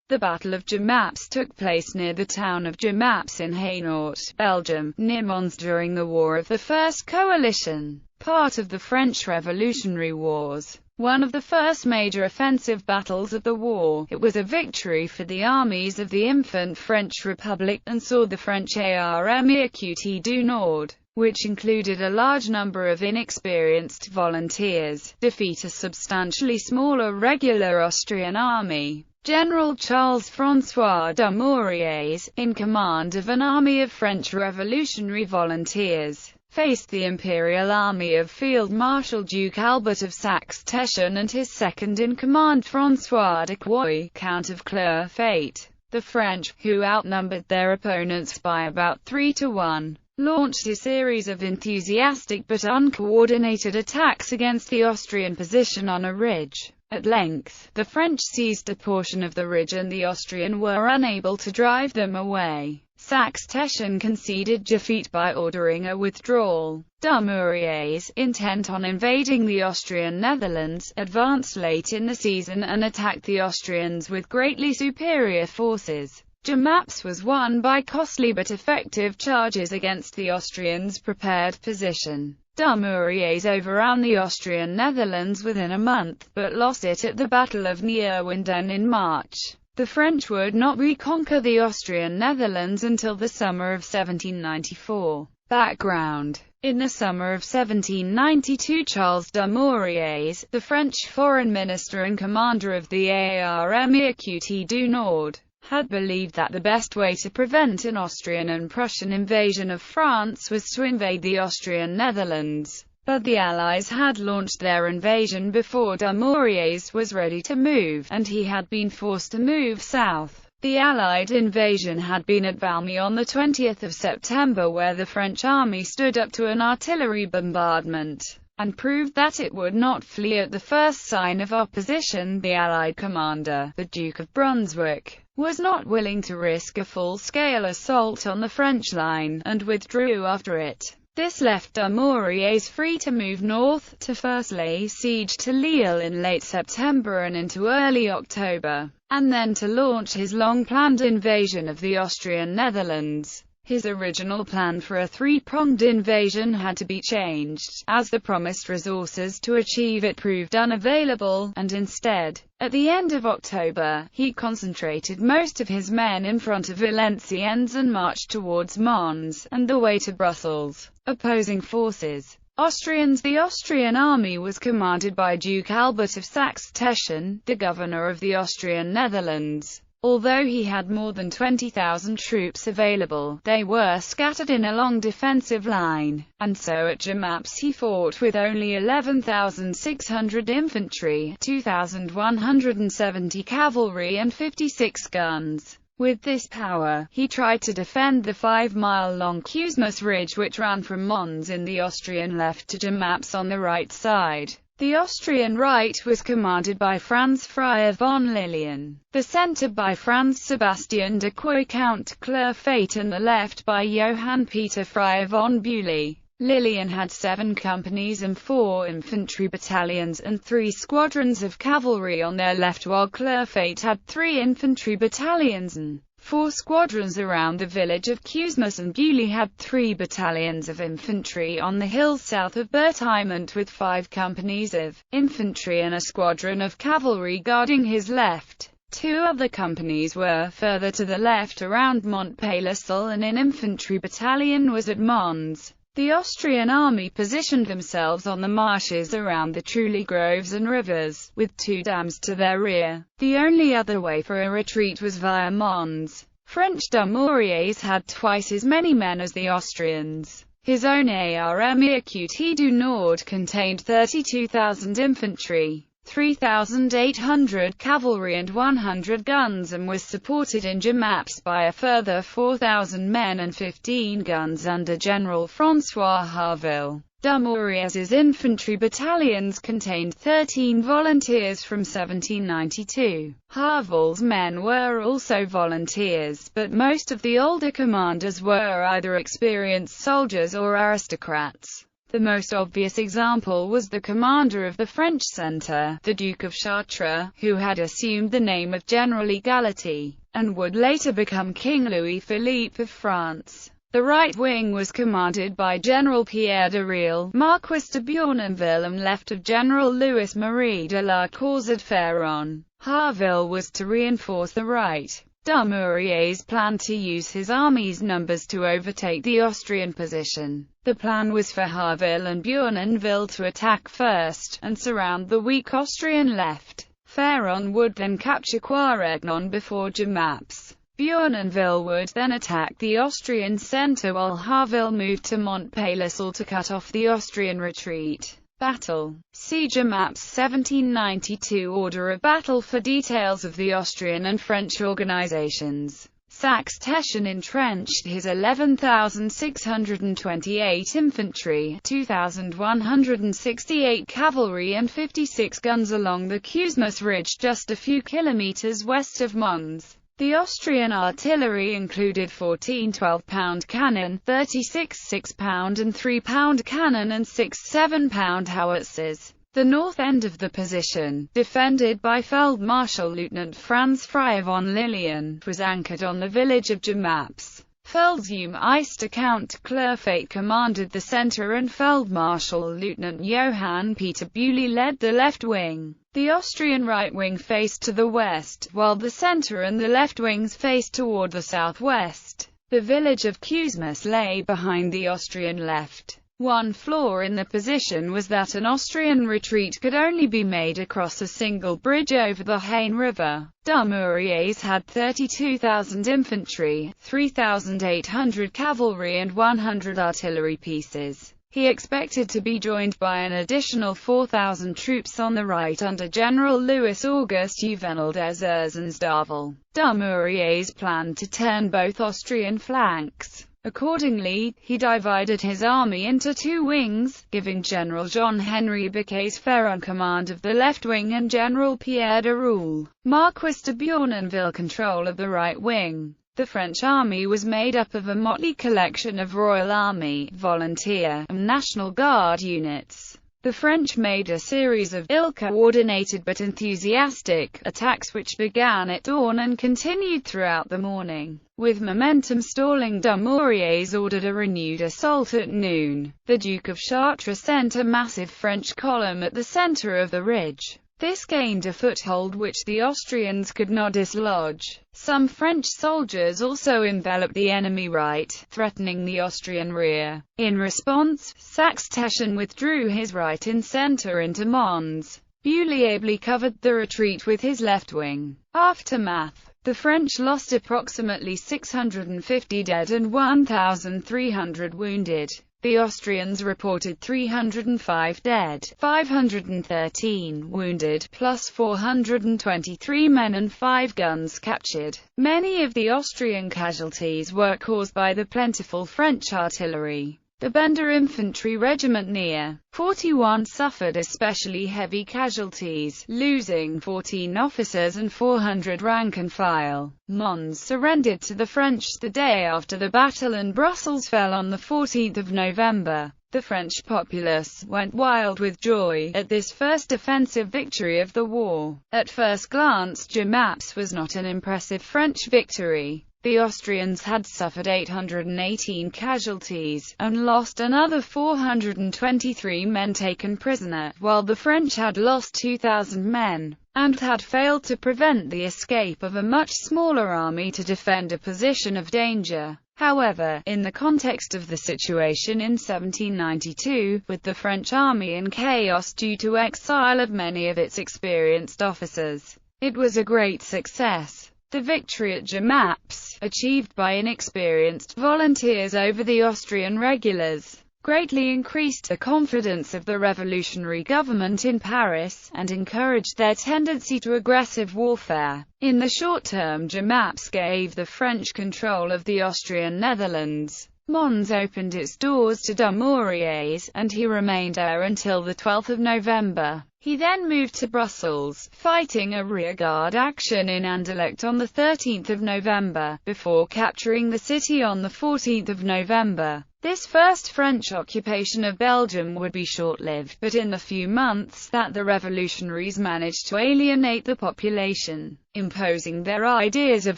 The Battle of Jemappes took place near the town of Jemappes in Hainaut, Belgium, near Mons during the War of the First Coalition, part of the French Revolutionary Wars. One of the first major offensive battles of the war, it was a victory for the armies of the infant French Republic, and saw the French Armée Courte du Nord, which included a large number of inexperienced volunteers, defeat a substantially smaller regular Austrian army. General Charles-François Mauriers, in command of an army of French Revolutionary Volunteers, faced the Imperial Army of Field Marshal Duke Albert of Saxe-Teschen and his second-in-command François de Quoy, Count of Clerfayt. The French, who outnumbered their opponents by about 3-1, launched a series of enthusiastic but uncoordinated attacks against the Austrian position on a ridge. At length, the French seized a portion of the ridge and the Austrian were unable to drive them away. Saxe-Teschen conceded defeat by ordering a withdrawal. Mauriers, intent on invading the Austrian Netherlands, advanced late in the season and attacked the Austrians with greatly superior forces. Jemappes was won by costly but effective charges against the Austrians' prepared position. Mauriers overran the Austrian Netherlands within a month, but lost it at the Battle of Neerwinden in March. The French would not reconquer the Austrian Netherlands until the summer of 1794. Background: in the summer of 1792, Charles Mauriers, the French foreign minister and commander of the Armée Courte du Nord, had believed that the best way to prevent an Austrian and Prussian invasion of France was to invade the Austrian Netherlands. But the Allies had launched their invasion before Mauriers was ready to move, and he had been forced to move south. The Allied invasion had been at Valmy on the 20th of September, where the French army stood up to an artillery bombardment, and proved that it would not flee at the first sign of opposition. The Allied commander, the Duke of Brunswick, was not willing to risk a full-scale assault on the French line, and withdrew after it. This left Mauriers free to move north, to first lay siege to Lille in late September and into early October, and then to launch his long-planned invasion of the Austrian Netherlands. His original plan for a three-pronged invasion had to be changed, as the promised resources to achieve it proved unavailable, and instead, at the end of October, he concentrated most of his men in front of Valenciennes and marched towards Mons, and the way to Brussels. Opposing forces. Austrians. The Austrian army was commanded by Duke Albert of Saxe-Teschen, the governor of the Austrian Netherlands. Although he had more than 20,000 troops available, they were scattered in a long defensive line, and so at Jemappes he fought with only 11,600 infantry, 2,170 cavalry and 56 guns. With this power, he tried to defend the 5-mile-long Cuesmes Ridge which ran from Mons in the Austrian left to Jemappes on the right side. The Austrian right was commanded by Franz Friar von Lilien, the centre by Franz Sebastian de Quoy Count Clerfayt, and the left by Johann Peter Friar von Bewley. Lilien had 7 companies and 4 infantry battalions and 3 squadrons of cavalry on their left, while Clerfayt had 3 infantry battalions and 4 squadrons around the village of Cuesmes, and Bewley had 3 battalions of infantry on the hills south of Berthymont, with 5 companies of infantry and a squadron of cavalry guarding his left. 2 other companies were further to the left around Montpellier, and an infantry battalion was at Mons. The Austrian army positioned themselves on the marshes around the Trulli groves and rivers, with 2 dams to their rear. The only other way for a retreat was via Mons. French Mauriers had twice as many men as the Austrians. His own Armée Courte du Nord contained 32,000 infantry, 3,800 cavalry and 100 guns, and was supported in Jemappes by a further 4,000 men and 15 guns under General François Harville. Mauriers' infantry battalions contained 13 volunteers from 1792. Harville's men were also volunteers, but most of the older commanders were either experienced soldiers or aristocrats. The most obvious example was the commander of the French centre, the Duke of Chartres, who had assumed the name of General Égalité, and would later become King Louis-Philippe of France. The right wing was commanded by General Pierre de Riel, Marquis de Bournonville, and left of General Louis-Marie de la Caussade-Ferron. Harville was to reinforce the right. Mauriers planned to use his army's numbers to overtake the Austrian position. The plan was for Harville and Bournonville to attack first, and surround the weak Austrian left. Ferron would then capture Quaregnon before Jemappes. Bournonville would then attack the Austrian centre while Harville moved to Montpellier to cut off the Austrian retreat. Battle. See Jemappes 1792 Order of Battle for details of the Austrian and French organizations. Saxe-Teschen entrenched his 11,628 infantry, 2,168 cavalry and 56 guns along the Cuesmes Ridge just a few kilometers west of Mons. The Austrian artillery included 14 12-pound cannon, 36 6-pound and 3-pound cannon and 6 7-pound howitzers. The north end of the position, defended by Feldmarschall Lieutenant Franz Frey von Lilien, was anchored on the village of Jemappes. Feldmeister Count Clerfayt commanded the centre and Feldmarschall Lieutenant Johann Peter Bewley led the left wing. The Austrian right wing faced to the west, while the centre and the left wings faced toward the southwest. The village of Cuesmes lay behind the Austrian left. One flaw in the position was that an Austrian retreat could only be made across a single bridge over the Haine River. Mauriers had 32,000 infantry, 3,800 cavalry and 100 artillery pieces. He expected to be joined by an additional 4,000 troops on the right under General Louis-Auguste Juvenal des Erzensdavel. Mauriers planned to turn both Austrian flanks. Accordingly, he divided his army into two wings, giving General Jean-Henri Bicquet-Ferron command of the left wing and General Pierre de Riel, Marquis de Bournonville control of the right wing. The French army was made up of a motley collection of Royal Army, Volunteer, and National Guard units. The French made a series of ill-coordinated but enthusiastic attacks which began at dawn and continued throughout the morning. With momentum stalling, Mauriers ordered a renewed assault at noon. The Duke of Chartres sent a massive French column at the centre of the ridge. This gained a foothold which the Austrians could not dislodge. Some French soldiers also enveloped the enemy right, threatening the Austrian rear. In response, Saxe-Teschen withdrew his right and centre into Mons. Bewley ably covered the retreat with his left wing. Aftermath. The French lost approximately 650 dead and 1,300 wounded. The Austrians reported 305 dead, 513 wounded, plus 423 men and 5 guns captured. Many of the Austrian casualties were caused by the plentiful French artillery. The Bender Infantry Regiment near 41 suffered especially heavy casualties, losing 14 officers and 400 rank and file. Mons surrendered to the French the day after the battle and Brussels fell on the 14th of November. The French populace went wild with joy at this first offensive victory of the war. At first glance, Jemappes was not an impressive French victory. The Austrians had suffered 818 casualties, and lost another 423 men taken prisoner, while the French had lost 2,000 men, and had failed to prevent the escape of a much smaller army to defend a position of danger. However, in the context of the situation in 1792, with the French army in chaos due to exile of many of its experienced officers, it was a great success. The victory at Jemappes, achieved by inexperienced volunteers over the Austrian regulars, greatly increased the confidence of the revolutionary government in Paris, and encouraged their tendency to aggressive warfare. In the short term, Jemappes gave the French control of the Austrian Netherlands. Mons opened its doors to Mauriers, and he remained there until the 12th of November. He then moved to Brussels, fighting a rearguard action in Anderlecht on the 13th of November, before capturing the city on the 14th of November. This first French occupation of Belgium would be short-lived, but in the few months that the revolutionaries managed to alienate the population, imposing their ideas of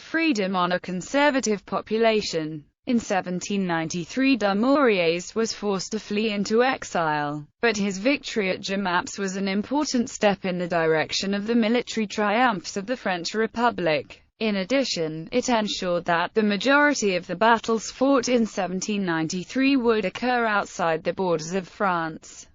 freedom on a conservative population. In 1793 Mauriers was forced to flee into exile, but his victory at Jemappes was an important step in the direction of the military triumphs of the French Republic. In addition, it ensured that the majority of the battles fought in 1793 would occur outside the borders of France.